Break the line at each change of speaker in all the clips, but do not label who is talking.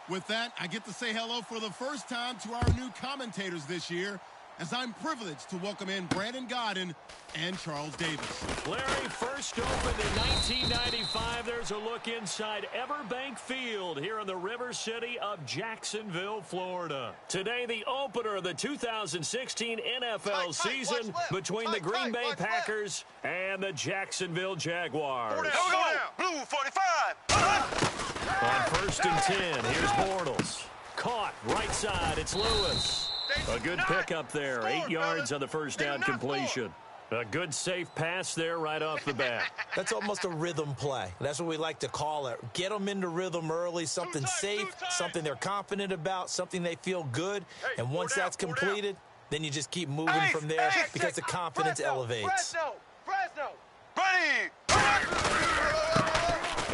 With that, I get to say hello for the first time to our new commentators this year, as I'm privileged to welcome in Brandon Gaudin and Charles Davis.
Larry, first opened in 1995. There's a look inside Everbank Field here in the River City of Jacksonville, Florida. Today, the opener of the 2016 NFL season between the Green Bay Packers and the Jacksonville Jaguars.
Blue 45.
On 1st and 10, here's Bortles. Caught, right side, it's Lewis. A good pickup there, 8 yards on the first down completion. A good safe pass there right off the bat.
That's almost a rhythm play. That's what we like to call it. Get them into rhythm early, something safe, something they're confident about, something they feel good. And once that's completed, then you just keep moving from there because the confidence elevates.
Fresno. Ready.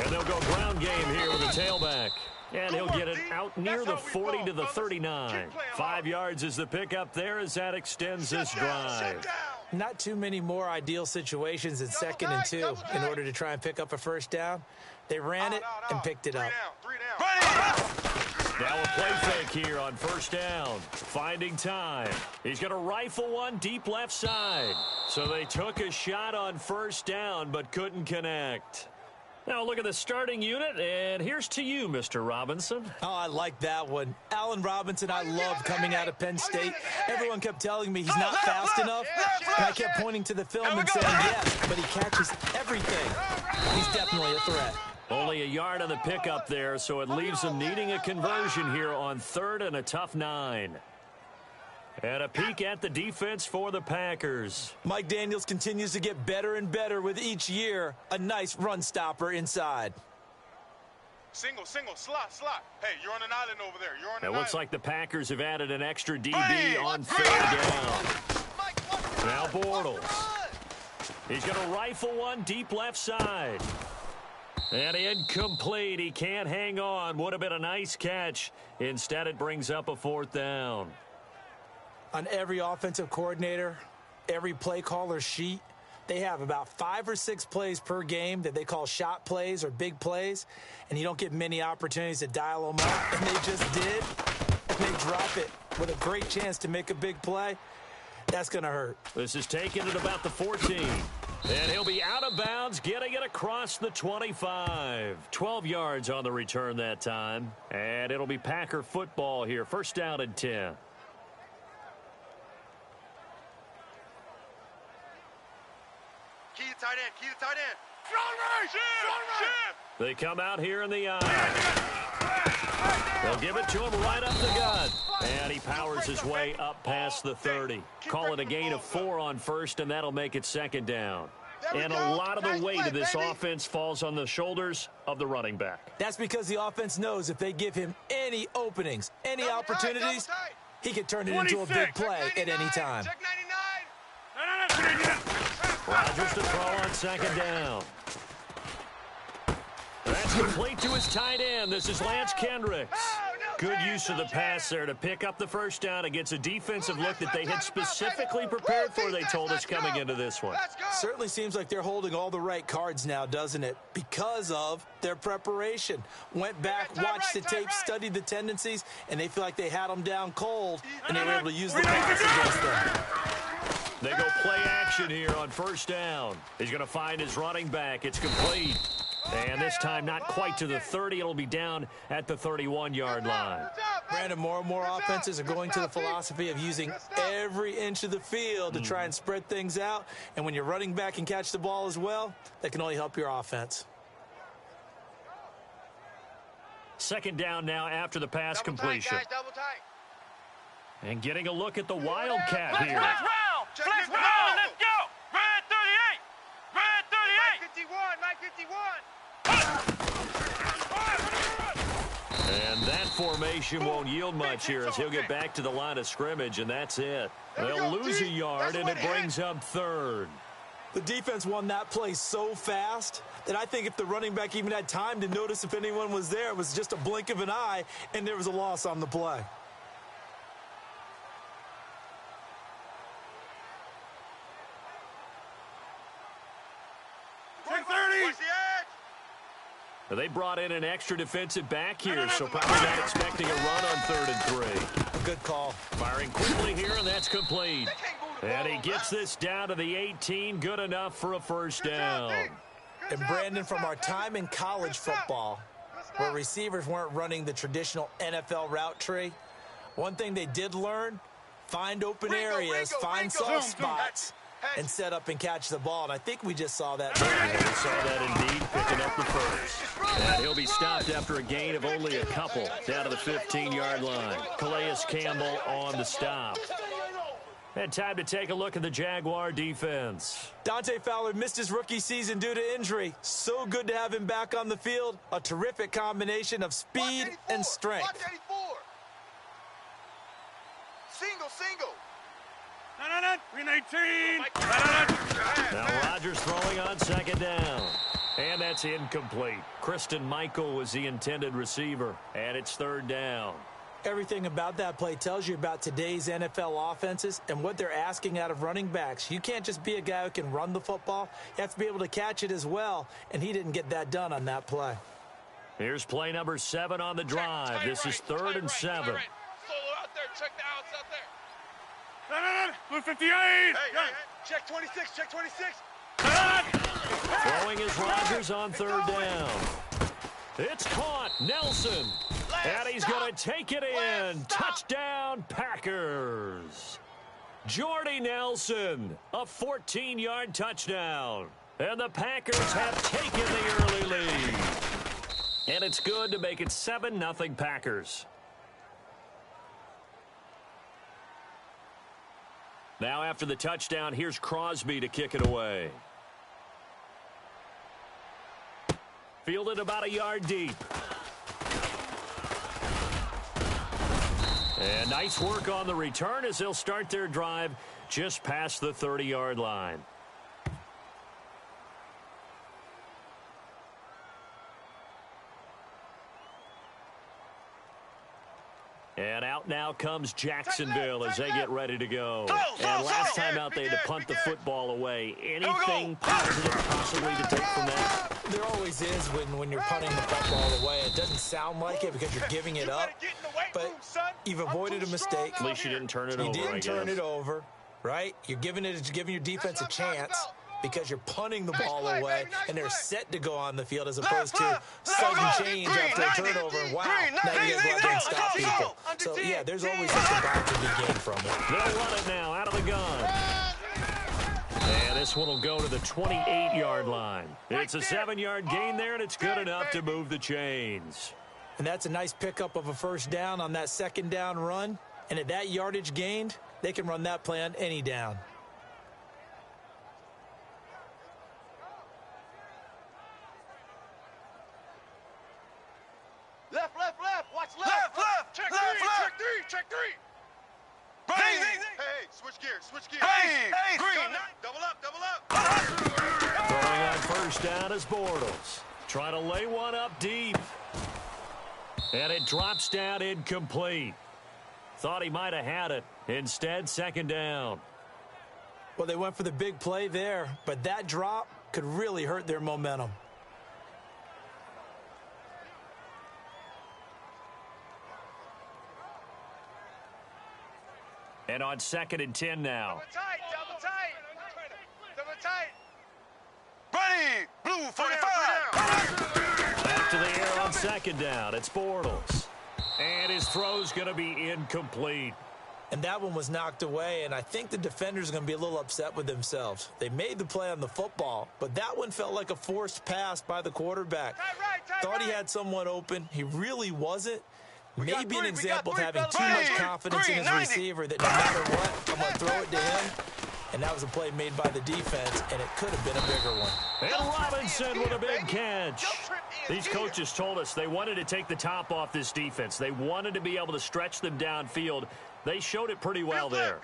And they'll go ground game here with the tailback. And he'll get it out near the 40 to the 39. 5 yards is the pickup there as that extends this drive.
Not too many more ideal situations in 2nd and 2 in order to try and pick up a first down. They ran it and picked it up.
Now a play fake here on 1st down. Finding time. He's going to rifle one deep left side. So they took a shot on 1st down but couldn't connect. Now look at the starting unit, and here's to you, Mr. Robinson.
Oh, I like that one. Allen Robinson, I loved coming out of Penn State. Everyone kept telling me he's not fast enough, and I kept pointing to the film and saying yes, but he catches everything. He's definitely a threat.
Only a yard on the pickup there, so it leaves them needing a conversion here on 3rd and a tough 9. And a peek at the defense for the Packers.
Mike Daniels continues to get better and better with each year. A nice run stopper inside.
Single, slot. Hey, you're on an island over there.
It looks like the Packers have added an extra DB on 3rd down. Now Bortles. He's going to rifle one deep left side. And incomplete. He can't hang on. Would have been a nice catch. Instead, it brings up a 4th down.
On every offensive coordinator, every play caller sheet, they have about 5 or 6 plays per game that they call shot plays or big plays, and you don't get many opportunities to dial them up, and they just did. And they drop it with a great chance to make a big play. That's going to hurt.
This is taken at about the 14. And he'll be out of bounds, getting it across the 25. 12 yards on the return that time. And it'll be Packer football here. 1st down and 10.
Key to tight end. Strong.
They come out here in the eye. They'll give it to him right up the gut. And he powers his way up past the 30. Call it a gain of 4 on 1st, and that'll make it 2nd down. And a lot of the weight of this offense falls on the shoulders of the running back.
That's because the offense knows if they give him any openings, any opportunities, he can turn it into a big play at any time.
Check 99.
Rodgers to throw on 2nd down. That's complete to his tight end. This is Lance Kendricks. Good use of the pass there to pick up the 1st down against a defensive look that they had specifically prepared for, they told us, coming into this one.
Certainly seems like they're holding all the right cards now, doesn't it? Because of their preparation. Went back, watched the tape, studied the tendencies, and they feel like they had them down cold, and they were able to use the pass against them.
They go play action here on 1st down. He's going to find his running back. It's complete. And this time not quite to the 30. It'll be down at the 31-yard line.
Brandon, more and more offenses are going to the philosophy of using every inch of the field to try and spread things out. And when your running back can catch the ball as well, that can only help your offense.
2nd down now after the pass completion.
Double tight.
And getting a look at the Wildcat here.
Flex round. Let's go. Red 38. Red 38. Mike 51.
And that formation won't yield much here as he'll get back to the line of scrimmage, and that's it. They'll lose a yard, and it brings up 3rd.
The defense won that play so fast that I think if the running back even had time to notice if anyone was there, it was just a blink of an eye, and there was a loss on the play.
They brought in an extra defensive back here, so probably not expecting a run on 3rd and 3.
Good call.
Firing quickly here, and that's complete. And he gets this down to the 18, good enough for a first down.
And Brandon, from our time in college football, where receivers weren't running the traditional NFL route tree, one thing they did learn, find open areas, find soft spots, and set up and catch the ball. And I think we just saw that.
We saw that indeed, picking up the first. And he'll be stopped after a gain of only a couple, down to the 15-yard line. Calais Campbell on the stop. And time to take a look at the Jaguar defense.
Dante Fowler missed his rookie season due to injury. So good to have him back on the field. A terrific combination of speed and strength.
Watch 84. Single.
Green 18.
Now Rodgers throwing on 2nd down. And that's incomplete. Christine Michael was the intended receiver. And it's 3rd down.
Everything about that play tells you about today's NFL offenses and what they're asking out of running backs. You can't just be a guy who can run the football. You have to be able to catch it as well, and he didn't get that done on that play.
Here's play number 7 on the drive. This is 3rd and 7.
Solo out there. Check the outs out there.
Blue 58.
Hey. Check 26. Check 26.
Throwing is Rodgers on 3rd down. It's caught. Nelson. And he's going to take it in. Touchdown, Packers. Jordy Nelson, a 14-yard touchdown. And the Packers have taken the early lead. And it's good to make it 7-0 Packers. Now after the touchdown, here's Crosby to kick it away. Fielded about a yard deep. And nice work on the return as they'll start their drive just past the 30-yard line. And out now comes Jacksonville as they get ready to go. And last time out, they had to punt the football away. Anything positive possibly to take from that?
There always is when you're punting the football away. It doesn't sound like it because you're giving it up, but you've avoided a mistake.
At least you didn't turn it over,
You didn't turn it over, right? You're giving your defense a chance because you're punting the ball away, and they're set to go on the field as opposed to sudden change after a turnover. Wow, now you guys go out and stop people. So, yeah, there's always something bad to be gained from it.
They'll run it now out of the gun. And this one will go to the 28-yard line. It's a 7-yard gain there, and it's good enough to move the chains.
And that's a nice pickup of a first down on that 2nd down run. And at that yardage gained, they can run that play on any down.
Left. Watch left. Check three. Hey, switch gears. Hey, green. Double up.
Throwing on first down is Bortles. Trying to lay one up deep. And it drops down incomplete. Thought he might have had it. Instead, 2nd down.
Well, they went for the big play there, but that drop could really hurt their momentum.
And on 2nd and 10 now.
Double tight. Ready. Blue 45.
Back to the air on 2nd down. It's Bortles. And his throw's going to be incomplete.
And that one was knocked away, and I think the defenders are going to be a little upset with themselves. They made the play on the football, but that one felt like a forced pass by the quarterback. Thought he had someone open. He really wasn't. Maybe an example of having too much confidence in his receiver that no matter what, I'm going to throw it to him. And that was a play made by the defense, and it could have been a bigger one.
And Robinson with a big catch. These coaches told us they wanted to take the top off this defense. They wanted to be able to stretch them downfield. They showed it pretty well there.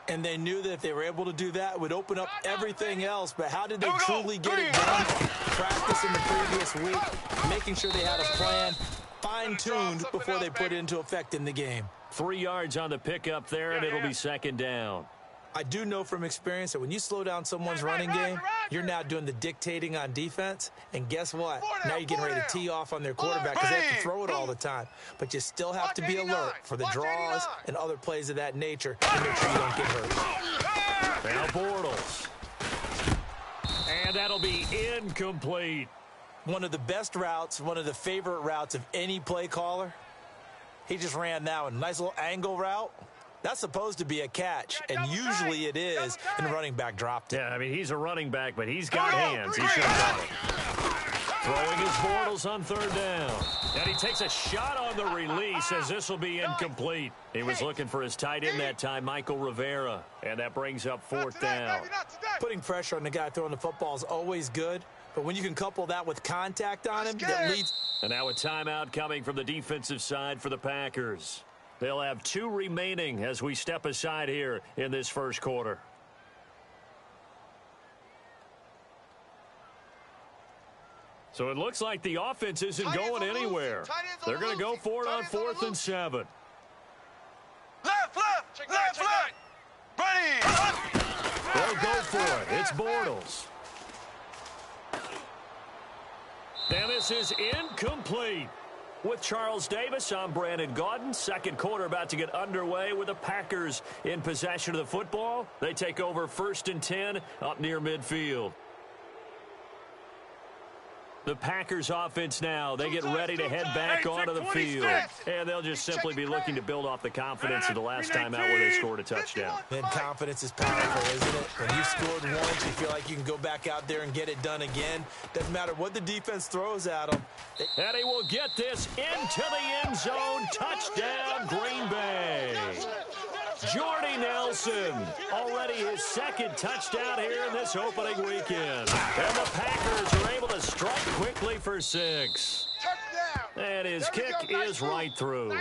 And they knew that if they were able to do that, it would open up everything else. But how did they truly get it done? Practice in the previous week, making sure they had a plan, fine-tuned before they put it into effect in the game.
3 yards on the pickup there, and it'll be 2nd down.
I do know from experience that when you slow down someone's running game, you're now doing the dictating on defense. And guess what? Now you're getting ready to tee off on their quarterback because they have to throw it all the time. But you still have to be alert for the draws and other plays of that nature to make sure you don't get hurt.
Now Bortles. And that'll be incomplete.
One of the best routes, one of the favorite routes of any play caller. He just ran that one. Nice little angle route. That's supposed to be a catch, and usually it is, and the running back dropped it.
Yeah, I mean, he's a running back, but he's got hands. He should have done it. Throwing his Bortles on third down. And he takes a shot on the release as this will be incomplete. He was looking for his tight end that time, Michael Rivera, and that brings up fourth down.
Putting pressure on the guy throwing the football is always good, but when you can couple that with contact on him, that leads.
And now a timeout coming from the defensive side for the Packers. They'll have 2 remaining as we step aside here in this first quarter. So it looks like the offense isn't going anywhere. They're going to go for it on 4th and 7.
Left. Ready.
They'll go for it. It's Bortles. And this is incomplete. With Charles Davis, I'm Brandon Gaudin. Second quarter about to get underway with the Packers in possession of the football. They take over 1st and 10 up near midfield. The Packers offense now, they get ready to head back onto the field. And they'll just simply be looking to build off the confidence of the last time out where they scored a touchdown.
And confidence is powerful, isn't it? When you've scored once, you feel like you can go back out there and get it done again. Doesn't matter what the defense throws at them.
And he will get this into the end zone. Touchdown, Green Bay. Jordy Nelson, already his 2nd touchdown here in this opening weekend. And the Packers are able to strike quickly for 6. And his kick is right through.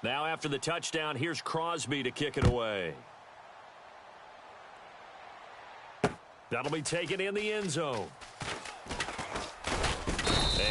Now after the touchdown, here's Crosby to kick it away. That'll be taken in the end zone.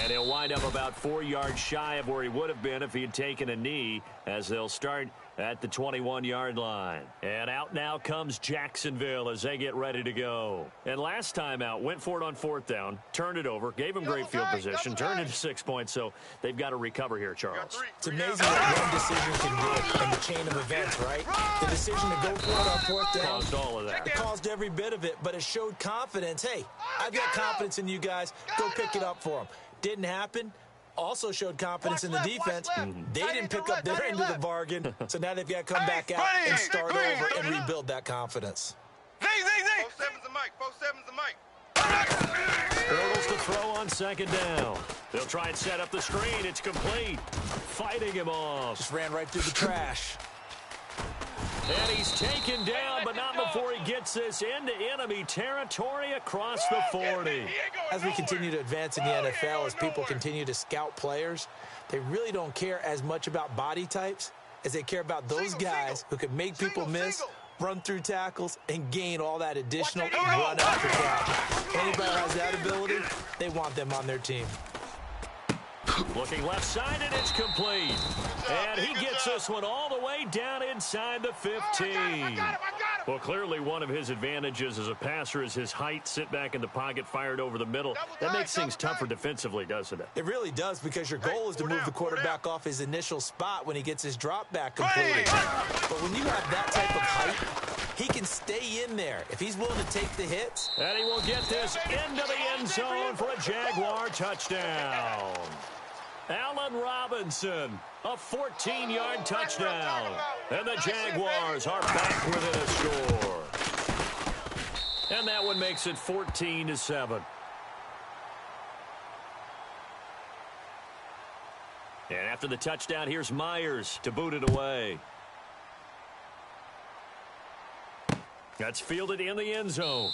And he'll wind up about 4 yards shy of where he would have been if he had taken a knee, as they'll start at the 21-yard line. And out now comes Jacksonville as they get ready to go. And last time out, went for it on 4th down, turned it over, gave him great field position, turned it to 6 points, so they've got to recover here, Charles.
It's amazing what one decision can do in the chain of events, right? The decision to go for it on 4th down.
Caused all of that.
It caused every bit of it, but it showed confidence. Hey, I've got confidence in you guys. Go pick it up for them. Didn't happen. Also showed confidence in the defense. They didn't pick up their end of the bargain, so now they've got to come back out and start over and rebuild that confidence.
4-7's the mic. 4-7's the mic.
Bortles to throw on 2nd down. They'll try and set up the screen. It's complete. Fighting him off.
Just ran right through the trash.
And he's taken down, but not before he gets this into enemy territory across the 40.
As we continue to advance in the NFL, as people continue to scout players, they really don't care as much about body types as they care about those guys who can make people miss, run through tackles, and gain all that additional run after catch. Anybody who has that ability, they want them on their team.
Looking left side, and it's complete. And he gets this one all the way down inside the 15. Well, clearly one of his advantages as a passer is his height. Sit back in the pocket, fired over the middle. That makes things tougher defensively, doesn't it?
It really does, because your goal is to move the quarterback off his initial spot when he gets his drop back completed. But when you have that type of height, he can stay in there if he's willing to take the hits.
And he will get this into the end zone for a Jaguar touchdown. Allen Robinson, a 14-yard touchdown. And the Jaguars are back within a score. And that one makes it 14-7. And after the touchdown, here's Myers to boot it away. That's fielded in the end zone.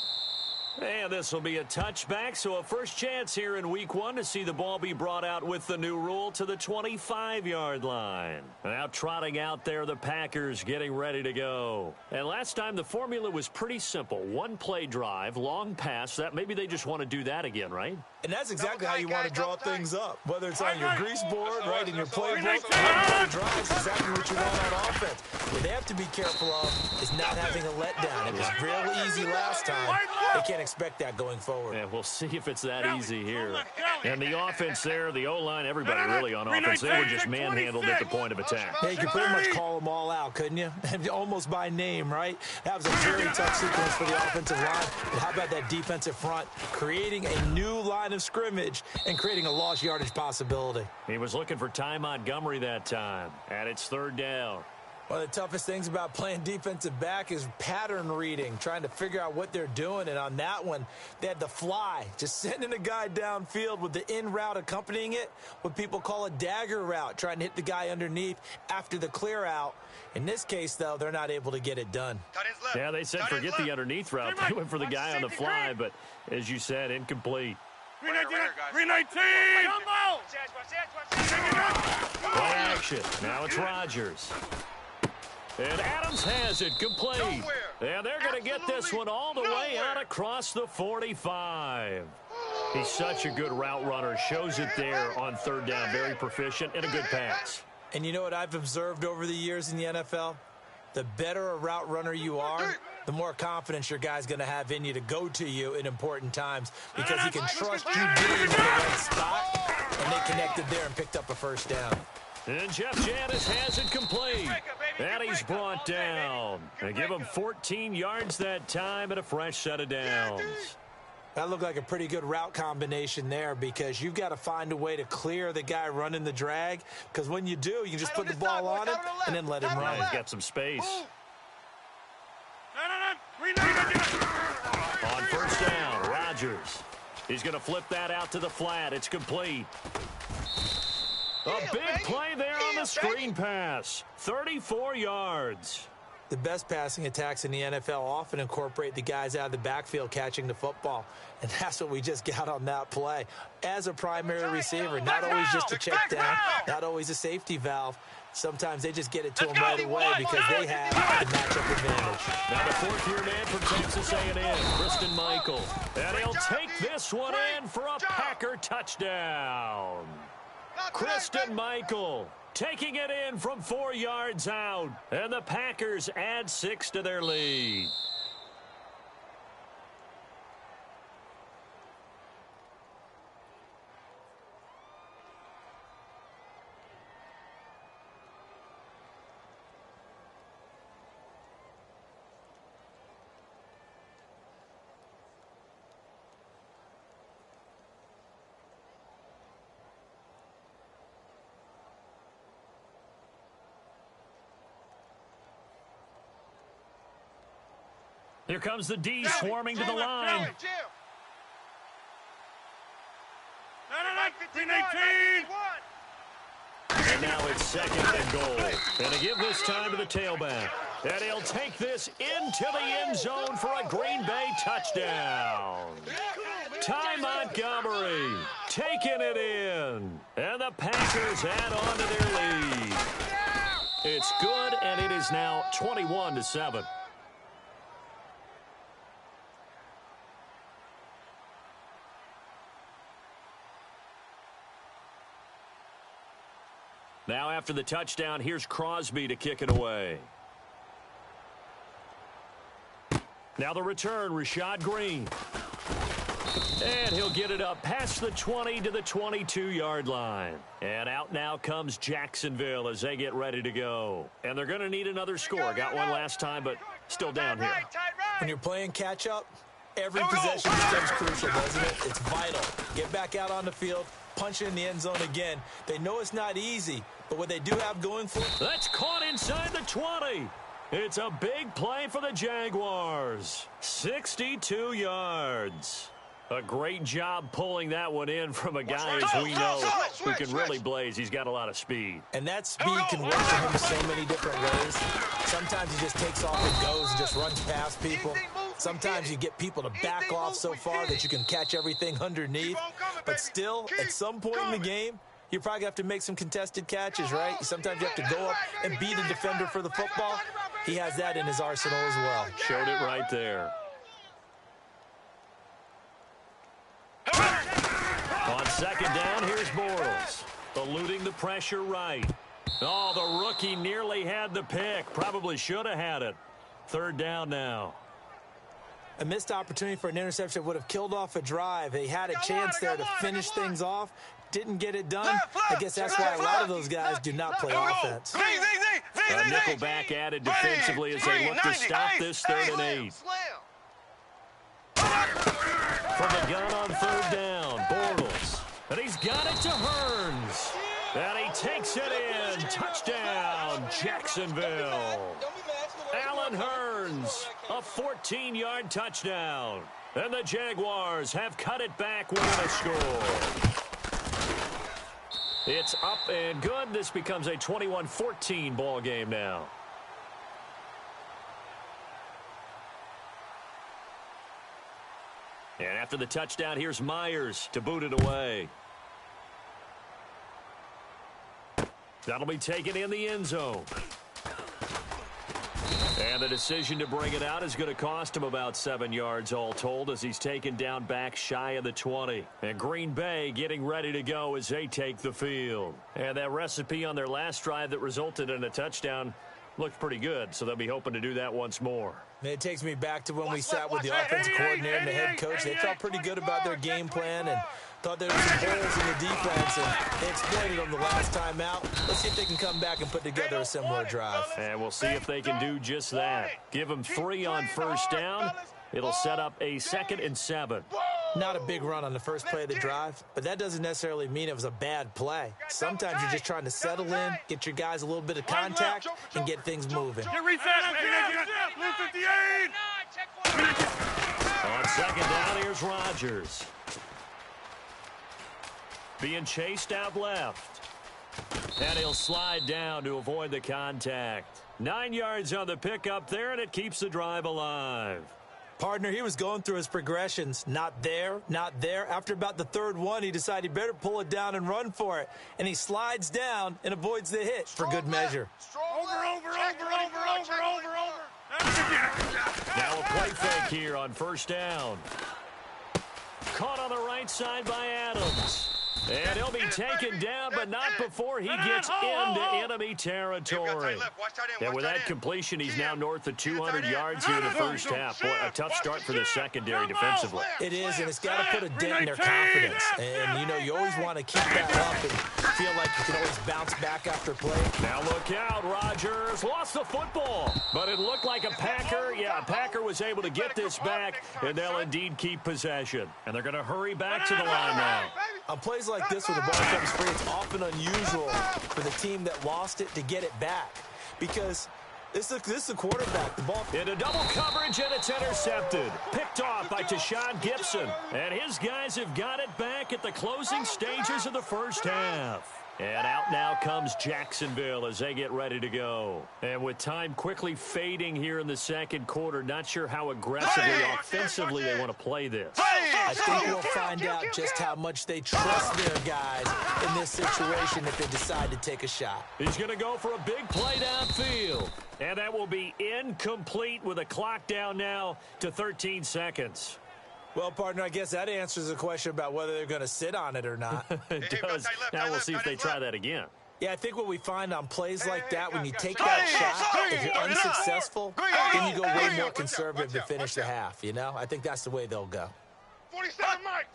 And this will be a touchback, so a first chance here in week 1 to see the ball be brought out with the new rule to the 25-yard line. Now trotting out there, the Packers getting ready to go. And last time the formula was pretty simple. One play drive, long pass. That maybe they just want to do that again, right?
And that's exactly how you want to draw things up. Whether it's on your grease board, right, in your playbook, one-play drives, exactly what you want on offense. What they have to be careful of is not having a letdown. It was real easy last time. They can't expect that going forward.
Yeah, we'll see if it's that easy here. And the offense there, the O-line, everybody really on offense. They were just manhandled at the point of attack.
Yeah, you could pretty much call them all out, couldn't you? Almost by name, right? That was a very tough sequence for the offensive line. But how about that defensive front creating a new line of scrimmage and creating a lost yardage possibility?
He was looking for Ty Montgomery that time, and it's 3rd down.
One of the toughest things about playing defensive back is pattern reading, trying to figure out what they're doing. And on that one, they had the fly, just sending a guy downfield with the in route accompanying it, what people call a dagger route, trying to hit the guy underneath after the clear out. In this case, though, they're not able to get it done.
Yeah, they said forget the underneath route. They went for the guy on the fly, but as you said, incomplete.
319!
Play action. Now it's Rodgers. And Adams has it complete. And they're going to get this one all the way out across the 45. He's such a good route runner. Shows it there on 3rd down. Very proficient and a good pass.
And you know what I've observed over the years in the NFL? The better a route runner you are, the more confidence your guy's going to have in you to go to you in important times because he can trust you getting to the right spot, and they connected there and picked up a first down.
And Jeff Janis has it complete. And he's brought down. They give him 14 yards that time and a fresh set of downs.
That looked like a pretty good route combination there because you've got to find a way to clear the guy running the drag because when you do, you can just put the ball on him and then let him run.
He's got some space. On first down, Rodgers. He's going to flip that out to the flat. It's complete. A big play there on the screen pass. 34 yards.
The best passing attacks in the NFL often incorporate the guys out of the backfield catching the football. And that's what we just got on that play. As a primary receiver, not always just a check down, not always a safety valve. Sometimes they just get it to him right away because they have the matchup advantage.
Now the 4th-year man from Texas A&M, Christine Michael. And he'll take this one in for a Packer touchdown. Christine Michael taking it in from 4 yards out. And the Packers add 6 to their lead. Here comes the D swarming to the line.
319!
And now it's 2nd and goal. And to give this time to the tailback. And he'll take this into the end zone for a Green Bay touchdown. Ty Montgomery taking it in. And the Packers add on to their lead. It's good, and it is now 21-7. Now after the touchdown, here's Crosby to kick it away. Now the return, Rashad Green. And he'll get it up past the 20 to the 22-yard line. And out now comes Jacksonville as they get ready to go. And they're going to need another score. Got one last time, but still down here.
When you're playing catch-up, every possession becomes crucial, doesn't it? It's vital. Get back out on the field, punch it in the end zone again. They know it's not easy, but what they do have going for them.
That's caught inside the 20. It's a big play for the Jaguars. 62 yards. A great job pulling that one in from a guy, as we know, who can really blaze. He's got a lot of speed.
And that speed can work for him so many different ways. Sometimes he just takes off and goes and just runs past people. Sometimes you get people to back off so far that you can catch everything underneath. But still, at some point in the game, you're probably going to have to make some contested catches, right? Sometimes you have to go up and beat a defender for the football. He has that in his arsenal as well.
Showed it right there. On second down, here's Bortles. Eluding the pressure right. Oh, the rookie nearly had the pick. Probably should have had it. Third down now.
A missed opportunity for an interception would have killed off a drive. They had a chance there to finish things off. Didn't get it done. I guess that's why a lot of those guys do not play offense.
A nickel back added defensively as they look to stop this 3rd and 8. From the gun on 3rd down, Bortles. And he's got it to Hearns. And he takes it in. Touchdown, Jacksonville. Allen Hearns, a 14-yard touchdown. And the Jaguars have cut it back with a score. It's up and good. This becomes a 21-14 ball game now. And after the touchdown, here's Myers to boot it away. That'll be taken in the end zone. And the decision to bring it out is going to cost him about 7 yards all told as he's taken down back shy of the 20. And Green Bay getting ready to go as they take the field. And that recipe on their last drive that resulted in a touchdown looked pretty good, so they'll be hoping to do that once more.
It takes me back to when we sat with the offensive coordinator and the head coach. They felt pretty good about their game plan and thought there were some holes in the defense, and they exploited them the last time out. Let's see if they can come back and put together a similar drive.
And we'll see if they can do just that. Give them 3 on first down. It'll set up a 2nd and 7.
Not a big run on the first play of the drive, but that doesn't necessarily mean it was a bad play. Sometimes you're just trying to settle in, get your guys a little bit of contact, and get things moving.
Get reset. Blue 58.
On second down, here's Rodgers. Being chased out left. And he'll slide down to avoid the contact. 9 yards on the pickup there, and it keeps the drive alive.
Partner, he was going through his progressions. Not there, not there. After about the 3rd one, he decided he better pull it down and run for it. And he slides down and avoids the hit for good measure.
Over.
Now a play fake here on first down. Caught on the right side by Adams. And he'll be taken down, but not before he gets into enemy territory. And with that completion, he's now north of 200 yards here in the first half. Boy, a tough start for the secondary defensively.
It is, and it's got to put a dent in their confidence. And, you know, you always want to keep that up and feel like you can always bounce back after play.
Now look out, Rodgers lost the football. But it looked like a Packer was able to get this back, and they'll indeed keep possession. And they're going to hurry back to the line now.
On plays like this where the ball comes free, it's often unusual for the team that lost it to get it back because this is the quarterback. The ball
into double coverage, and it's intercepted. Picked off by Tashawn Gibson. And his guys have got it back at the closing stages of the first half. And out now comes Jacksonville as they get ready to go. And with time quickly fading here in the second quarter, not sure how aggressively, offensively they want to play this.
I think we'll find out just how much they trust their guys in this situation if they decide to take a shot.
He's going to go for a big play downfield. And that will be incomplete with a clock down now to 13 seconds.
Well, partner, I guess that answers the question about whether they're going to sit on it or not.
It does. Now we'll see if they try that again.
Yeah, I think what we find on plays like that, when you take that shot, if you're unsuccessful, then you go way more conservative to finish the half, you know? I think that's the way they'll go.
47 Mike.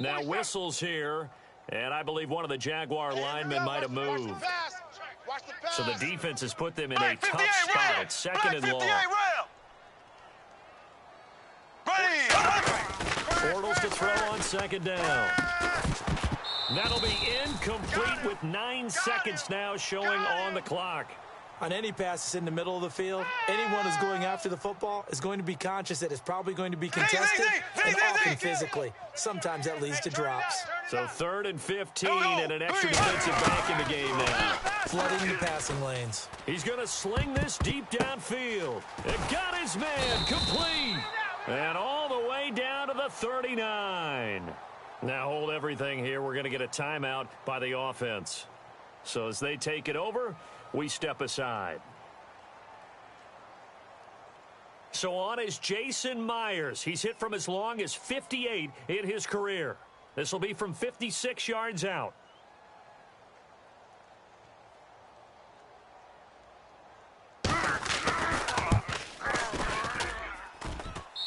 Now whistles here, and I believe one of the Jaguar linemen might have moved. So the defense has put them in a tough spot at 2nd and long. Bortles to throw on second down. That'll be incomplete with 9 seconds now showing on the clock.
On any pass that's in the middle of the field, anyone who's going after the football is going to be conscious that it's probably going to be contested and often physically. Sometimes that leads to drops.
So 3rd and 15 and an extra defensive back in the game now.
flooding the passing lanes.
He's going to sling this deep downfield. It got his man complete. And all the way down to the 39. Now hold everything here. We're going to get a timeout by the offense. So as they take it over, we step aside. So on is Jason Myers. He's hit from as long as 58 in his career. This will be from 56 yards out.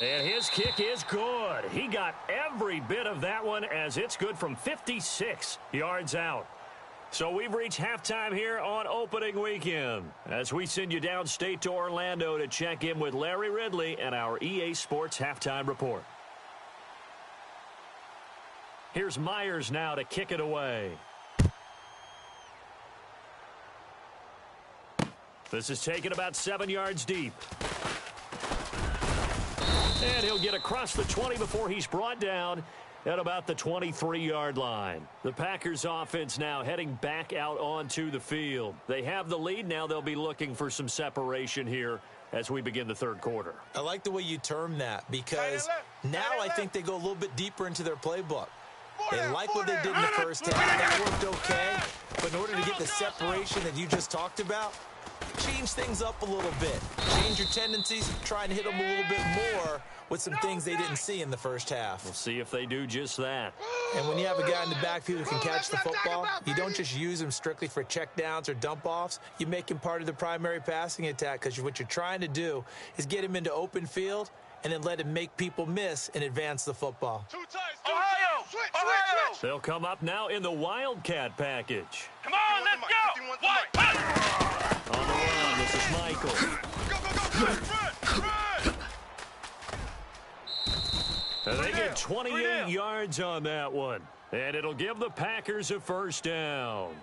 And his kick is good. He got every bit of that one as it's good from 56 yards out. So we've reached halftime here on opening weekend as we send you downstate to Orlando to check in with Larry Ridley and our EA Sports Halftime Report. Here's Myers now to kick it away. This is taken about 7 yards deep. And he'll get across the 20 before he's brought down at about the 23-yard line. The Packers offense now heading back out onto the field. They have the lead. Now they'll be looking for some separation here as we begin the third quarter.
I like the way you term that because now I think they go a little bit deeper into their playbook. They like what they did in the first half. That worked okay. But in order to get the separation that you just talked about, change things up a little bit. Change your tendencies. Try and hit them a little bit more with some things they didn't see in the first half.
We'll see if they do just that.
And when you have a guy in the backfield who can catch the football, you don't just use him strictly for checkdowns or dump-offs. You make him part of the primary passing attack because what you're trying to do is get him into open field and then let him make people miss and advance the football.
Ohio! Switch!
They'll come up now in the Wildcat package.
Come on, let's go! What?
On the run, this is Michael. And they get 28 yards on that one. And it'll give the Packers a first down.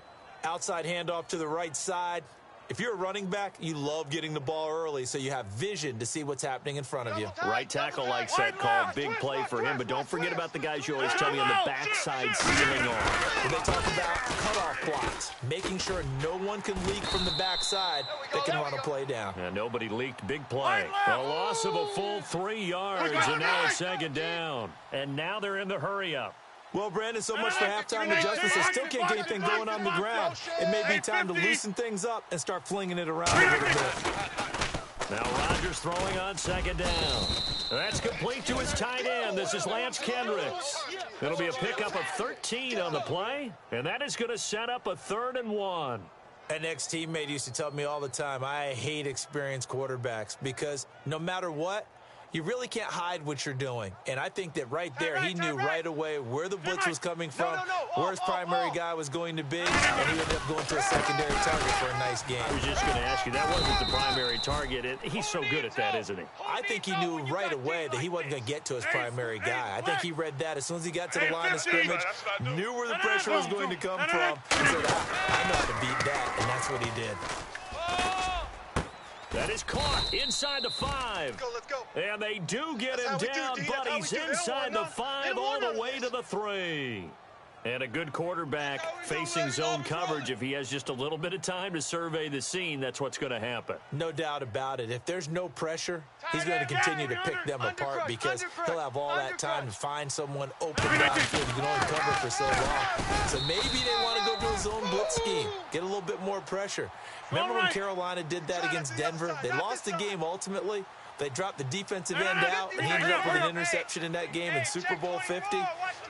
Outside handoff to the right side. If you're a running back, you love getting the ball early so you have vision to see what's happening in front of you.
Right tackle likes that call. Big play for him. But don't forget about the guys you always tell me on the backside sealing off.
When they talk about cutoff blocks, making sure no one can leak from the backside that can run a play down.
And nobody leaked. Big play. A loss of a full 3 yards, and now it's second down. And now they're in the hurry-up.
Well, Brandon, so much for halftime adjustments. They still can't get anything going on the ground. It may be time to loosen things up and start flinging it around a little bit.
Now Rodgers throwing on second down. That's complete to his tight end. This is Lance Kendricks. It'll be a pickup of 13 on the play, and that is going to set up a 3rd and 1.
An ex-teammate used to tell me all the time, I hate experienced quarterbacks because no matter what, you really can't hide what you're doing. And I think that right there, he knew right away where the blitz was coming from, where his primary guy was going to be, and he ended up going to a secondary target for a nice game.
I was just going to ask you, that wasn't the primary target. He's so good at that, isn't he?
I think he knew right away that he wasn't going to get to his primary guy. I think he read that as soon as he got to the line of scrimmage, knew where the pressure was going to come from, and said, I know how to beat that, and that's what he did.
That is caught inside the 5.
Let's go.
And they do get him down, but he's inside the 5 all the way to the 3. And a good quarterback facing zone coverage. If he has just a little bit of time to survey the scene, that's what's going to happen.
No doubt about it. If there's no pressure, he's going to continue to pick them apart because he'll have all that time to find someone open downfield. You can only cover for so long. So maybe they want to go to a zone blitz scheme, get a little bit more pressure. Remember when Carolina did that against Denver? They lost the game ultimately. They dropped the defensive end out, and he ended up with an interception in that game in Super Bowl 50.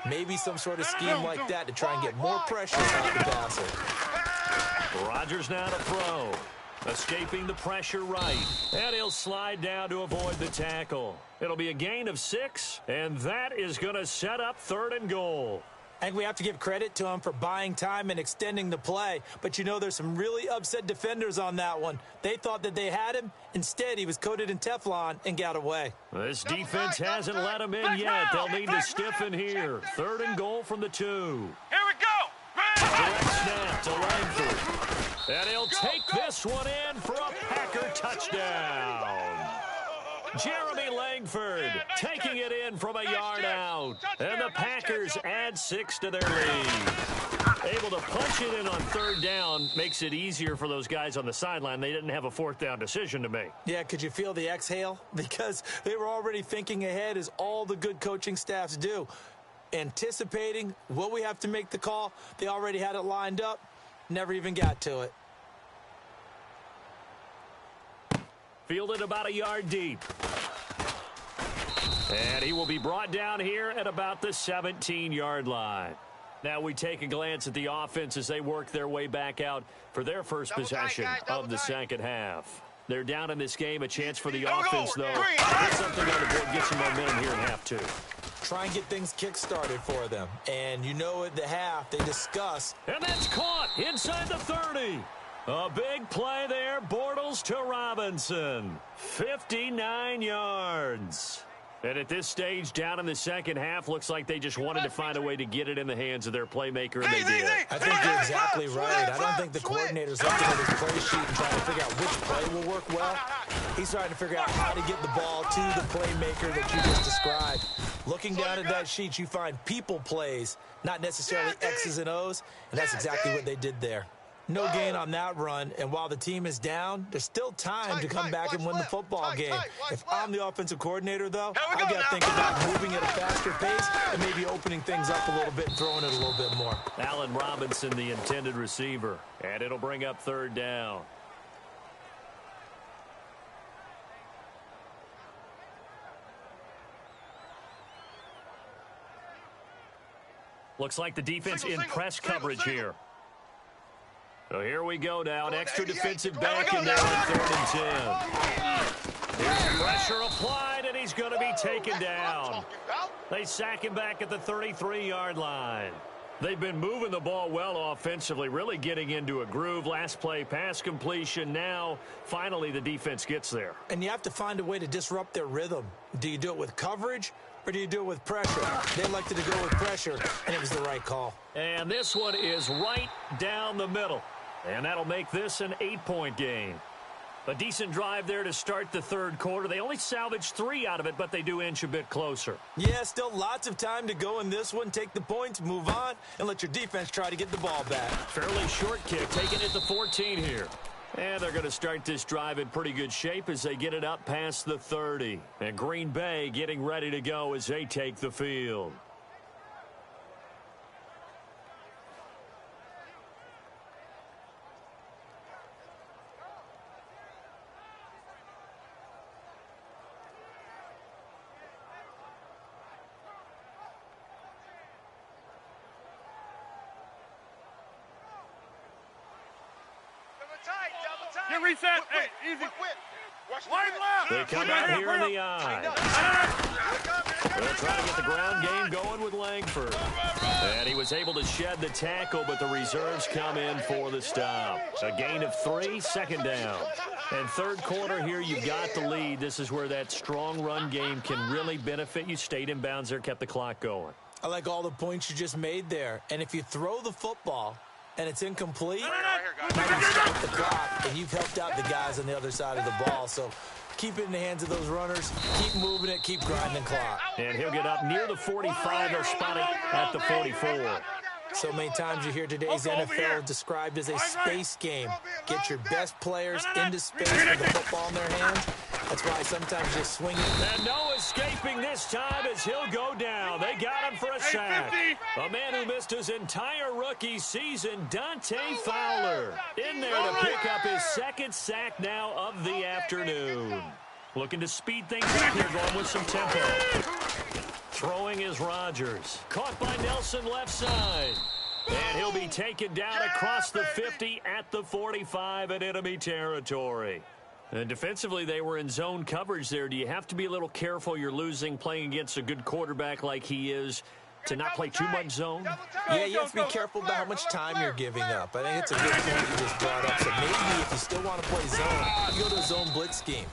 Maybe some sort of scheme like that to try and get more pressure on the passer.
Rodgers now to throw. Escaping the pressure right. And he'll slide down to avoid the tackle. It'll be a gain of 6, and that is going to set up 3rd and goal.
I think we have to give credit to him for buying time and extending the play. But, you know, there's some really upset defenders on that one. They thought that they had him. Instead, he was coated in Teflon and got away.
This defense hasn't let him in yet. They'll need to stiffen here. 3rd and goal from the 2.
Here we go!
Direct snap to Langford. And he'll take this one in for a Packer touchdown. Jeremy Langford taking it in from a yard out. And the Packers add 6 to their lead. Able to punch it in on third down makes it easier for those guys on the sideline. They didn't have a fourth down decision to make.
Yeah, could you feel the exhale? Because they were already thinking ahead, as all the good coaching staffs do. Anticipating, will we have to make the call? They already had it lined up. Never even got to it.
Fielded about a yard deep. And he will be brought down here at about the 17-yard line. Now we take a glance at the offense as they work their way back out for their first possession of the second half. They're down in this game. A chance for the offense, though. Get something on the board, get some momentum here in half two.
Try and get things kick-started for them. And you know at the half, they discuss.
And that's caught inside the 30. A big play there. Bortles to Robinson. 59 yards. And at this stage, down in the second half, looks like they just wanted to find a way to get it in the hands of their playmaker, and they did.
I think you're exactly right. I don't think the coordinator's looking at his play sheet and trying to figure out which play will work well. He's trying to figure out how to get the ball to the playmaker that you just described. Looking down at that sheet, you find people plays, not necessarily X's and O's, and that's exactly what they did there. No gain on that run, and while the team is down, there's still time to come back and win the football game. If I'm the offensive coordinator, though, I've got to think about moving at a faster pace and maybe opening things up a little bit and throwing it a little bit more.
Allen Robinson, the intended receiver, and it'll bring up third down. Looks like the defense in press coverage here. So here we go now, an extra defensive back in there on 3rd and 10. Here's pressure applied, and he's going to be taken down. They sack him back at the 33-yard line. They've been moving the ball well offensively, really getting into a groove. Last play, pass completion. Now, finally, the defense gets there.
And you have to find a way to disrupt their rhythm. Do you do it with coverage, or do you do it with pressure? They elected to go with pressure, and it was the right call.
And this one is right down the middle. And that'll make this an 8-point game. A decent drive there to start the third quarter. They only salvaged 3 out of it, but they do inch a bit closer.
Yeah, still lots of time to go in this one. Take the points, move on, and let your defense try to get the ball back.
Fairly short kick, taking it to 14 here. And they're going to start this drive in pretty good shape as they get it up past the 30. And Green Bay getting ready to go as they take the field.
Get reset. Hey, easy. Wide left.
They come out here in the eye. They're trying to get the ground game going with Langford. And he was able to shed the tackle, but the reserves come in for the stop. A gain of 3, second down. And third quarter here, you've got the lead. This is where that strong run game can really benefit you. Stayed in bounds there, kept the clock going.
I like all the points you just made there. And if you throw the football and it's incomplete, now you stop the clock, and you've helped out the guys on the other side of the ball. So keep it in the hands of those runners. Keep moving it. Keep grinding clock.
And he'll get up near the 45. They'll spot it at the 44.
So many times you hear today's NFL described as a space game. Get your best players into space with the football in their hands. That's why sometimes you swing it.
And no escaping this time as he'll go down. They got him for a sack. A man who missed his entire rookie season, Dante Fowler, in there to pick up his second sack now of the afternoon. Looking to speed things up here, going with some tempo. Throwing is Rodgers. Caught by Nelson left side. And he'll be taken down across the 50 at the 45 in enemy territory. And defensively, they were in zone coverage there. Do you have to be a little careful? You're losing playing against a good quarterback like he is to not play too much zone?
Yeah, you have to be careful about how much time you're giving up. I think it's a good point you just brought up. So maybe if you still want to play zone, you go to a zone blitz scheme.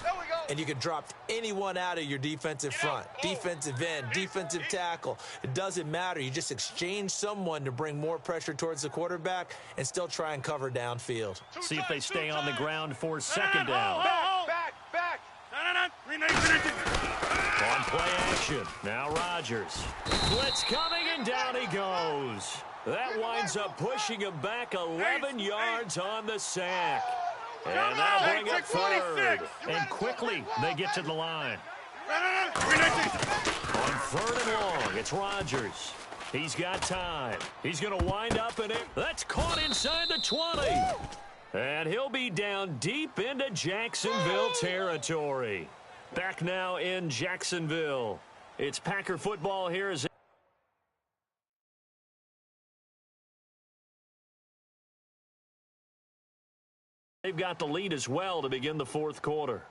And you can drop anyone out of your defensive front. Defensive end, defensive tackle. It doesn't matter. You just exchange someone to bring more pressure towards the quarterback and still try and cover downfield.
See if they stay on the ground for second down.
Back. On
On play action. Now Rodgers. Blitz coming And down he goes. That winds up pushing him back 11 yards on the sack. And that'll bring up third. And quickly they get to the line. On third and long, it's Rodgers. He's got time. He's going to wind up in it. That's caught inside the 20. And he'll be down deep into Jacksonville territory. Back now in Jacksonville. It's Packer football here as they've got the lead as well to begin the fourth quarter.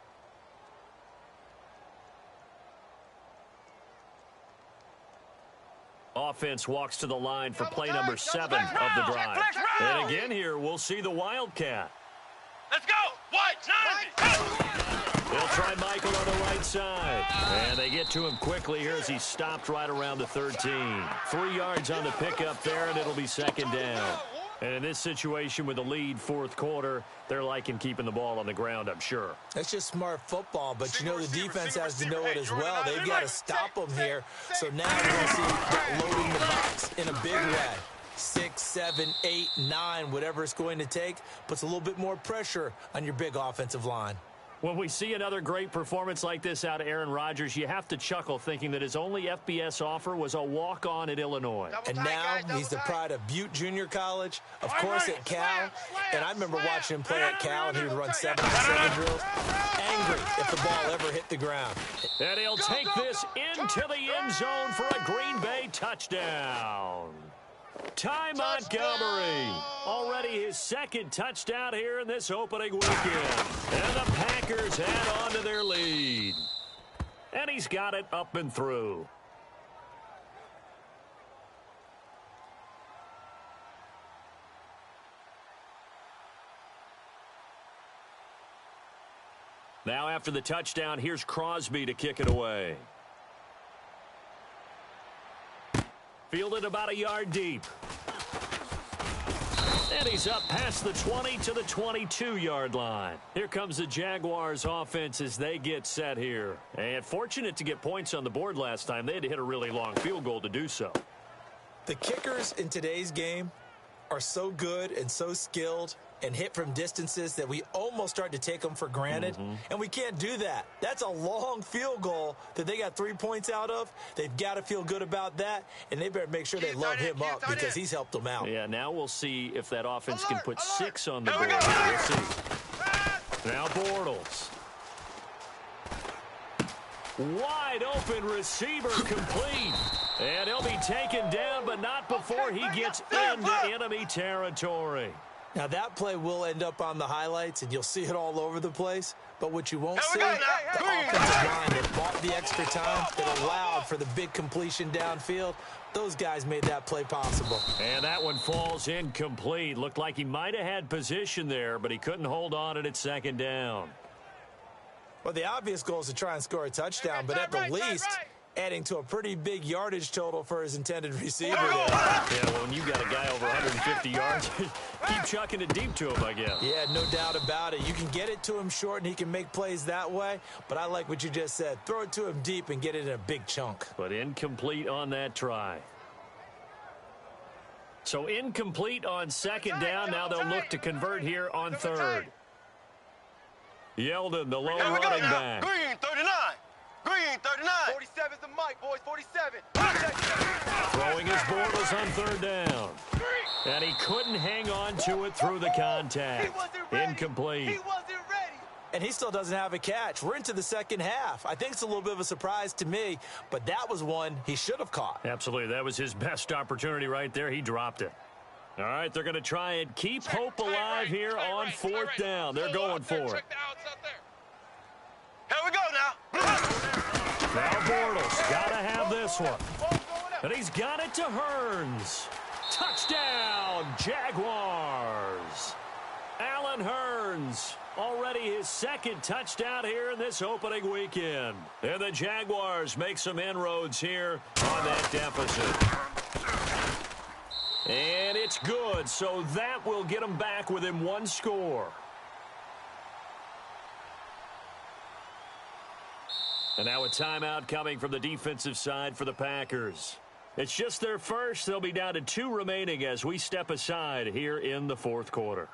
Offense walks to the line for play number 7 of the drive. And again here, we'll see the Wildcat.
Let's go. White 90.
They'll try Michael on the right side. And they get to him quickly here as he's stopped right around the 13. 3 yards on the pickup there, and it'll be second down. And in this situation with the lead fourth quarter, they're liking keeping the ball on the ground, I'm sure.
That's just smart football, but you know the defense has to know it as well. They've got to stop them here. So now we're going to see that loading the box in a big way. 6, 7, 8, 9, whatever it's going to take, puts a little bit more pressure on your big offensive line.
When we see another great performance like this out of Aaron Rodgers, you have to chuckle thinking that his only FBS offer was a walk-on at Illinois.
And now he's the pride of Butte Junior College, of course at Cal. And I remember watching him play at Cal, and he would run 7-on-7 drills. Angry if the ball ever hit the ground.
And he'll take this into the end zone for a Green Bay touchdown. Ty Montgomery, already his second touchdown here in this opening weekend. And the Packers add on to their lead. And he's got it up and through. Now after the touchdown, here's Crosby to kick it away. Fielded about a yard deep. And he's up past the 20 to the 22-yard line. Here comes the Jaguars offense as they get set here. And fortunate to get points on the board last time. They had to hit a really long field goal to do so.
The kickers in today's game are so good and so skilled and hit from distances that we almost start to take them for granted. And we can't do that. That's a long field goal that they got 3 points out of. They've got to feel good about that, and they better make sure they load him up because he's helped them out.
Yeah, now we'll see if that offense can put 6 on the board. We'll see. Now Bortles. Wide open receiver complete. And he'll be taken down, but not before he gets into enemy territory.
Now, that play will end up on the highlights, and you'll see it all over the place. But what you won't see, the offensive line that bought the extra time, that allowed for the big completion downfield, those guys made that play possible.
And that one falls incomplete. Looked like he might have had position there, but he couldn't hold on at second down.
Well, the obvious goal is to try and score a touchdown, but at the least, adding to a pretty big yardage total for his intended receiver there.
Yeah, well, when you got a guy over 150 yards, keep chucking it deep to him, I guess.
Yeah, no doubt about it. You can get it to him short, and he can make plays that way, but I like what you just said. Throw it to him deep and get it in a big chunk.
But incomplete on that try. So incomplete on second down. Now they'll look to convert here on third. Yeldon, the lone running back.
Green 39. Green 39. 47 is the mic, boys. 47.
Throwing his Bortles on third down. And he couldn't hang on to it through the contact. Incomplete.
He wasn't ready.
And he still doesn't have a catch. We're into the second half. I think it's a little bit of a surprise to me, but that was one he should have caught.
Absolutely. That was his best opportunity right there. He dropped it. All right, they're going to try and keep hope alive here on fourth down. They're going for it.
Here we go now.
Now Bortles got to have this one. And he's got it to Hearns. Touchdown, Jaguars. Allen Hearns, already his second touchdown here in this opening weekend. And the Jaguars make some inroads here on that deficit. And it's good, so that will get them back within one score. And now a timeout coming from the defensive side for the Packers. It's just their first. They'll be down to 2 remaining as we step aside here in the fourth quarter.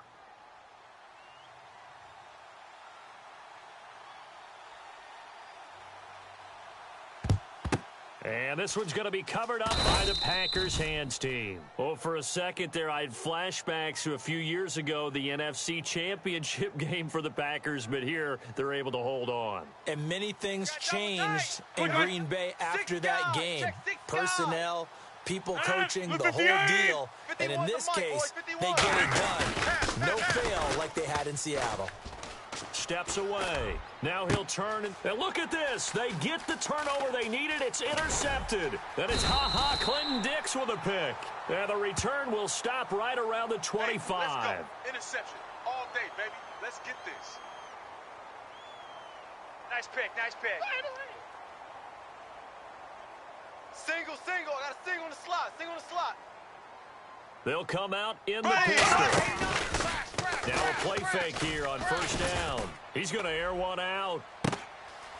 And this one's going to be covered up by the Packers hands team. Oh, for a second there, I had flashbacks to a few years ago, the NFC Championship game for the Packers, but here they're able to hold on.
And many things changed in Green Bay after that game. Personnel, people coaching, the whole deal. And in this case, they get it done. No fail like they had in Seattle.
Steps away. Now he'll turn, and look at this. They get the turnover they needed. It's intercepted. And it's Clinton Dix with a pick. And the return will stop right around the 25.
Hey, let's go. Interception all day, baby. Let's get this.
Nice pick, nice pick.
Single. I got a single on the slot.
They'll come out in the pistol. Now a play fake here on first down. He's going to air one out.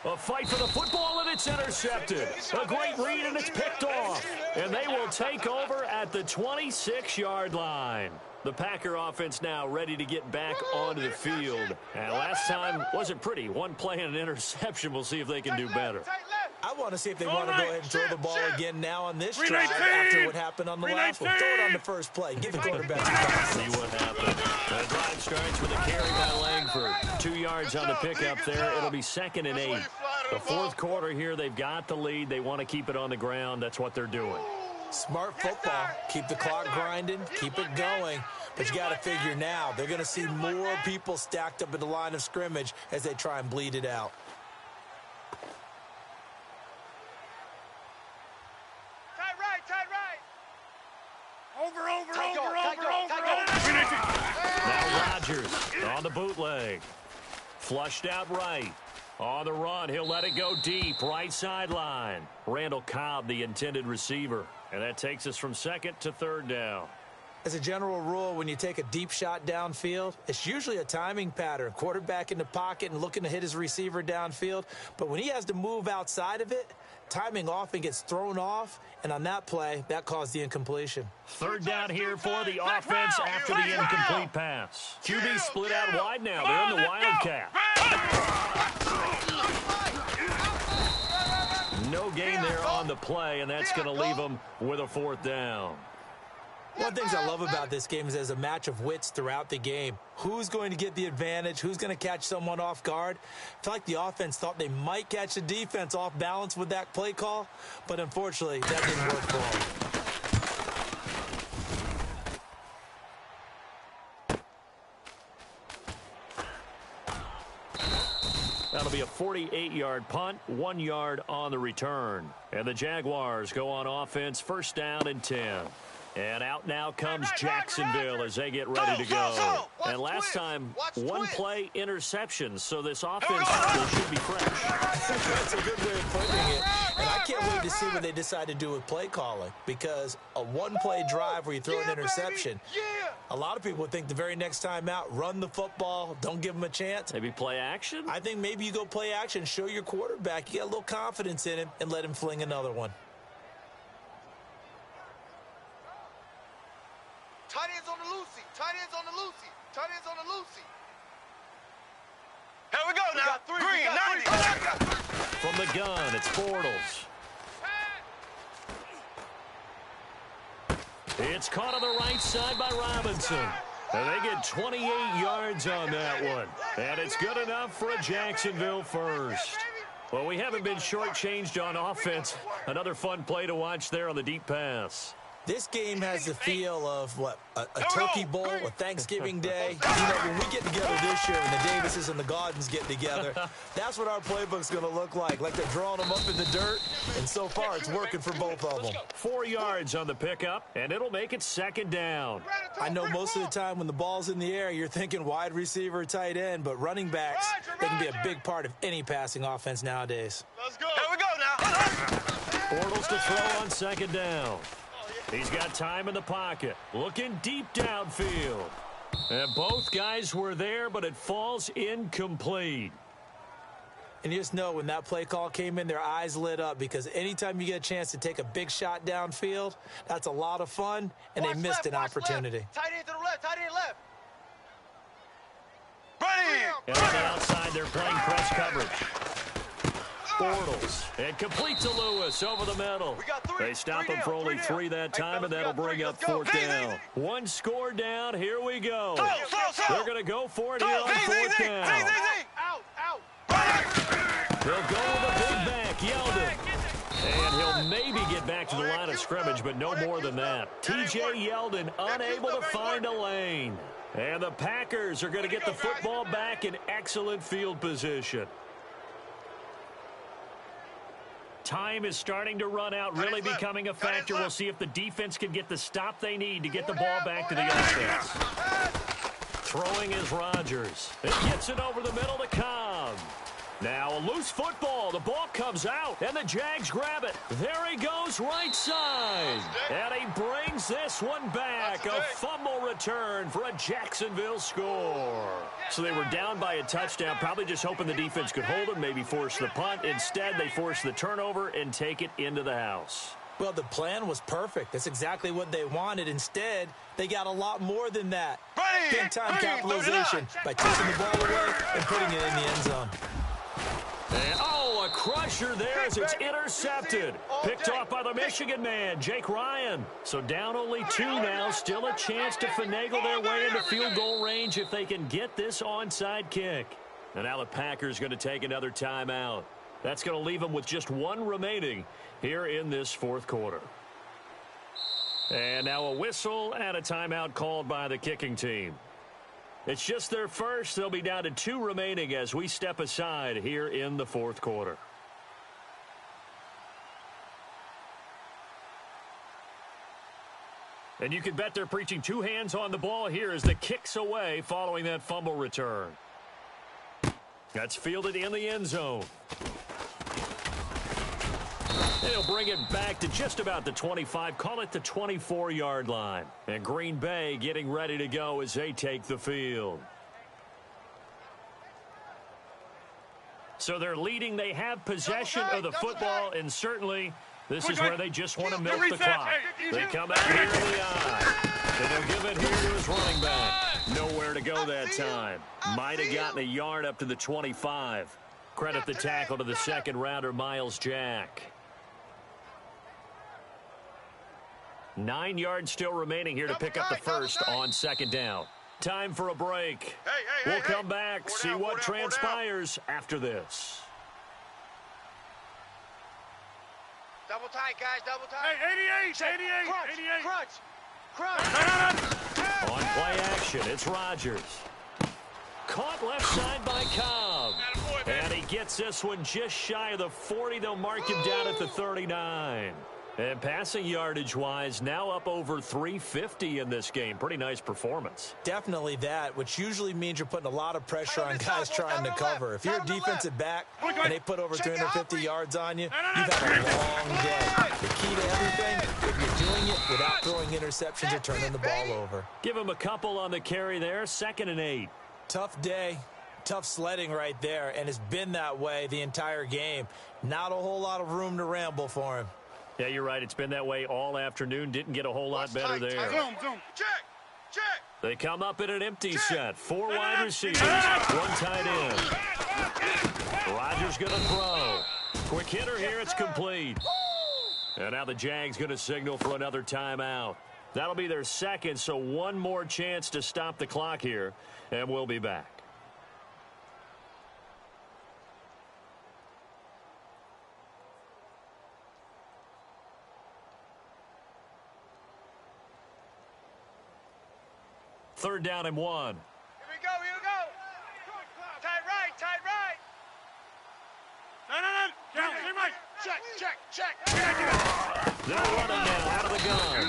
A fight for the football, and it's intercepted. A great read, and it's picked off. And they will take over at the 26-yard line. The Packer offense now ready to get back onto the field. And last time wasn't pretty. One play and an interception. We'll see if they can do better.
I want to see if they want to go ahead and throw the ball again now on this drive after what happened on the last one. Throw it on the first play. Give the quarterback a pass.
See what happens. The drive starts with a carry by Langford. 2 yards on the pickup there. It'll be 2nd and 8. The fourth quarter here, they've got the lead. They want to keep it on the ground. That's what they're doing.
Smart football. Keep the clock grinding. Keep it going. But you got to figure now, they're going to see more people stacked up at the line of scrimmage as they try and bleed it out.
Over.
Now Rodgers on the bootleg. Flushed out right. On the run, he'll let it go deep. Right sideline. Randall Cobb, the intended receiver. And that takes us from 2nd to 3rd down.
As a general rule, when you take a deep shot downfield, it's usually a timing pattern. Quarterback in the pocket and looking to hit his receiver downfield. But when he has to move outside of it, timing often gets thrown off. And on that play, that caused the incompletion.
3rd down here for the offense after the incomplete pass. QB split out wide now. They're in the Wildcat. No gain there on the play, and that's going to leave them with a 4th down.
One of the things I love about this game is there's a match of wits throughout the game. Who's going to get the advantage? Who's going to catch someone off guard? I feel like the offense thought they might catch the defense off balance with that play call, but unfortunately, that didn't work for them.
That'll be a 48-yard punt, 1 yard on the return. And the Jaguars go on offense, 1st down and 10. And out now comes Jacksonville as they get ready to go. And last time, one play interception, so this offense should be fresh.
That's a good way of putting it. And I can't wait to see what they decide to do with play calling, because a one-play drive where you throw an interception, a lot of people would think the very next time out, run the football, don't give them a chance.
Maybe play action?
I think maybe you go play action, show your quarterback, you get a little confidence in him, and let him fling another one.
Tight ends on the Lucy. Tight ends on the Lucy. Tight ends on the Lucy. Here we go now. Green, 90.
From the gun, it's Bortles. It's caught on the right side by Robinson. And they get 28 yards on that one. And it's good enough for a Jacksonville first. Well, we haven't been shortchanged on offense. Another fun play to watch there on the deep pass.
This game has the feel of, what, a turkey bowl, a Thanksgiving day. You know, when we get together this year and the Davises and the Gaudens get together, that's what our playbook's going to look like. Like they're drawing them up in the dirt, and so far it's working for both of them.
4 yards on the pickup, and it'll make it 2nd down.
I know most of the time when the ball's in the air, you're thinking wide receiver, tight end, but running backs, they can be a big part of any passing offense nowadays.
Let's go. Here we go now.
Bortles to throw on 2nd down. He's got time in the pocket, looking deep downfield. And both guys were there, but it falls incomplete.
And you just know when that play call came in, their eyes lit up because anytime you get a chance to take a big shot downfield, that's a lot of fun, and they missed an opportunity.
Left. Tight end to the left, tight end left.
And on the outside, they're playing press coverage. Bortles, and complete to Lewis over the middle. They stop him for only 3 that time, and that'll bring up 4th down. 1 score down, here we go. They're going to go for it here on 4th down. They'll go with a big back, Yeldon. And he'll maybe get back to the line of scrimmage, but no more than that. T.J. Yeldon unable to find a lane. And the Packers are going to get the football back in excellent field position. Time is starting to run out, really becoming a factor. We'll see if the defense can get the stop they need to get the ball back to the offense. Throwing is Rodgers. It gets it over the middle to Cobb. Now a loose football. The ball comes out, and the Jags grab it. There he goes, right side. And he brings this one back. A fumble return for a Jacksonville score. So they were down by a touchdown, probably just hoping the defense could hold them, maybe force the punt. Instead, they force the turnover and take it into the house.
Well, the plan was perfect. That's exactly what they wanted. Instead, they got a lot more than that. Big-time capitalization by taking the ball away and putting it in the end zone.
And, a crusher there as it's intercepted. Picked off by the Michigan man, Jake Ryan. So down only 2 now. Still a chance to finagle their way into field goal range if they can get this onside kick. And now the Packers going to take another timeout. That's going to leave them with just 1 remaining here in this 4th quarter. And now a whistle and a timeout called by the kicking team. It's just their first. They'll be down to 2 remaining as we step aside here in the 4th quarter. And you can bet they're preaching 2 hands on the ball here as the kick's away following that fumble return. That's fielded in the end zone. They'll bring it back to just about the 25, call it the 24-yard line. And Green Bay getting ready to go as they take the field. So they're leading. They have possession of the football, and certainly this is where they just want to milk the clock. They come out here in the eye. And they'll give it here to his running back. Nowhere to go that time. Might have gotten a yard up to the 25. Credit the tackle to the second-rounder, Myles Jack. 9 yards still remaining here to pick up the first on 2nd down. Time for a break. We'll come back, see what transpires after this.
Double tight, guys, double tight.
Hey, 88.
Crunch.
On play action, it's Rodgers. Caught left side by Cobb. And he gets this one just shy of the 40. They'll mark him down at the 39. And passing yardage-wise, now up over 350 in this game. Pretty nice performance.
Definitely that, which usually means you're putting a lot of pressure on guys trying to cover. If you're a defensive back and they put over 350 yards on you, you've had a long day. The key to everything, if you're doing it without throwing interceptions or turning the ball over.
Give him a couple on the carry there, 2nd and 8.
Tough day, tough sledding right there, and it's been that way the entire game. Not a whole lot of room to ramble for him.
Yeah, you're right. It's been that way all afternoon. Didn't get a whole lot better there.
Zoom. Check.
They come up in an empty set. 4 wide receivers, 1 tight end. Rodgers going to throw. Quick hitter here. It's complete. And now the Jags going to signal for another timeout. That'll be their second, so 1 more chance to stop the clock here, and we'll be back. Third down and 1.
Here we go. Tight right.
No.
Check.
They're running now out of the gun.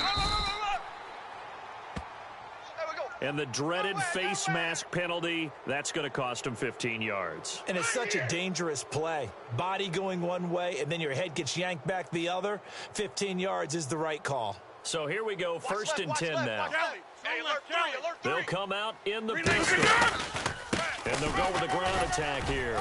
There we go.
And the dreaded face mask penalty, that's going to cost them 15 yards.
And it's such a dangerous play. Body going one way, and then your head gets yanked back the other. 15 yards is the right call.
So here we go, 1st and 10 now.
Hey, alert 3.
They'll come out in the pistol. And they'll go with the ground attack here.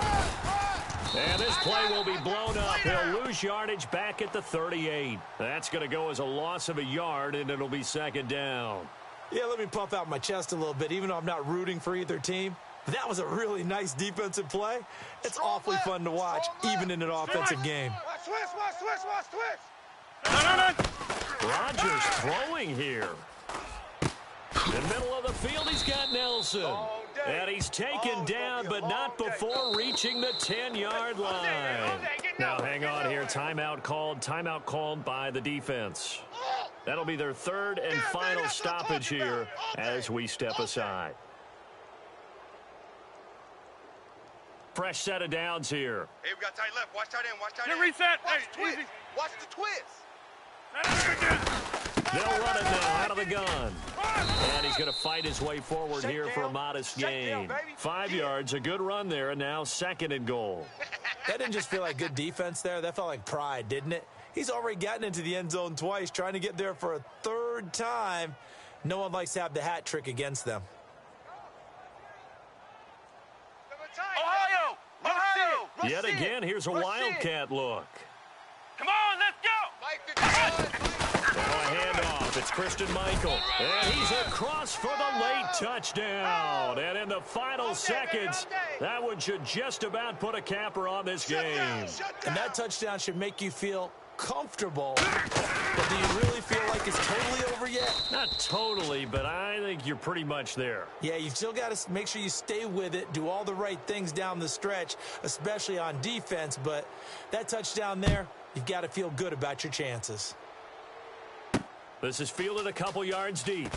And this play will be blown up. He'll lose yardage back at the 38. That's going to go as a loss of a yard, and it'll be second down.
Yeah, let me puff out my chest a little bit, even though I'm not rooting for either team. That was a really nice defensive play. It's awfully fun to watch, even in an offensive game.
Watch twist.
Rodgers throwing here. In the middle of the field, he's got Nelson. And he's taken down, but not before reaching the 10-yard line. Now, hang on here. Timeout called by the defense. That'll be their third and final stoppage here as we step aside. Fresh set of downs here.
Hey, we got tight left. Watch tight end.
Get reset.
Watch the twist.
They'll run it now out of the gun. And he's going to fight his way forward here for a modest gain. 5 yards, a good run there, and now second and goal.
That didn't just feel like good defense there. That felt like pride, didn't it? He's already gotten into the end zone twice, trying to get there for a third time. No one likes to have the hat trick against them.
Ohio!
Yet again, here's a wildcat look.
Come on, let's go!
A handoff. It's Christian Michael. And he's across for the late touchdown. And in the final seconds, that one should just about put a capper on this game.
And that touchdown should make you feel comfortable. But do you really feel like it's totally over yet?
Not totally, but I think you're pretty much there.
Yeah, you've still got to make sure you stay with it, do all the right things down the stretch, especially on defense. But that touchdown there, you've got to feel good about your chances.
This is fielded a couple yards deep.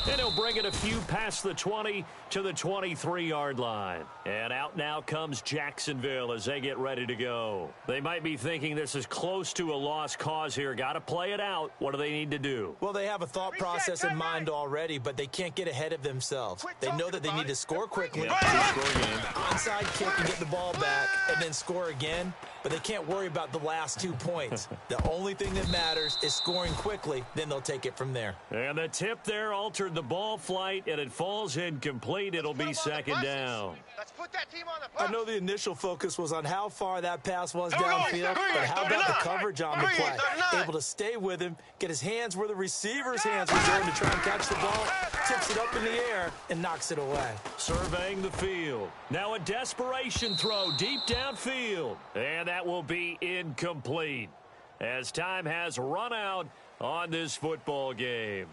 And he'll bring it a few past the 20 to the 23-yard line. And out now comes Jacksonville as they get ready to go. They might be thinking this is close to a lost cause here. Got to play it out. What do they need to do?
Well, they have a thought process in mind already, but they can't get ahead of themselves. They know that they need to score quickly, onside kick and get the ball back, and then score again. But they can't worry about the last 2 points. The only thing that matters is scoring quickly. Then they'll take it from there.
And the tip there altered the ball flight, and it falls incomplete. It'll be second down.
Let's put that team on the bus.
I know the initial focus was on how far that pass was downfield, but how about the coverage on the play? Able to stay with him, get his hands where the receiver's hands were going to try and catch the ball, tips it up in the air, and knocks it away.
Surveying the field. Now a desperation throw deep downfield. And that will be incomplete as time has run out on this football game.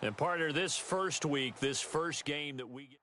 And partner, this first week, this first game that we get.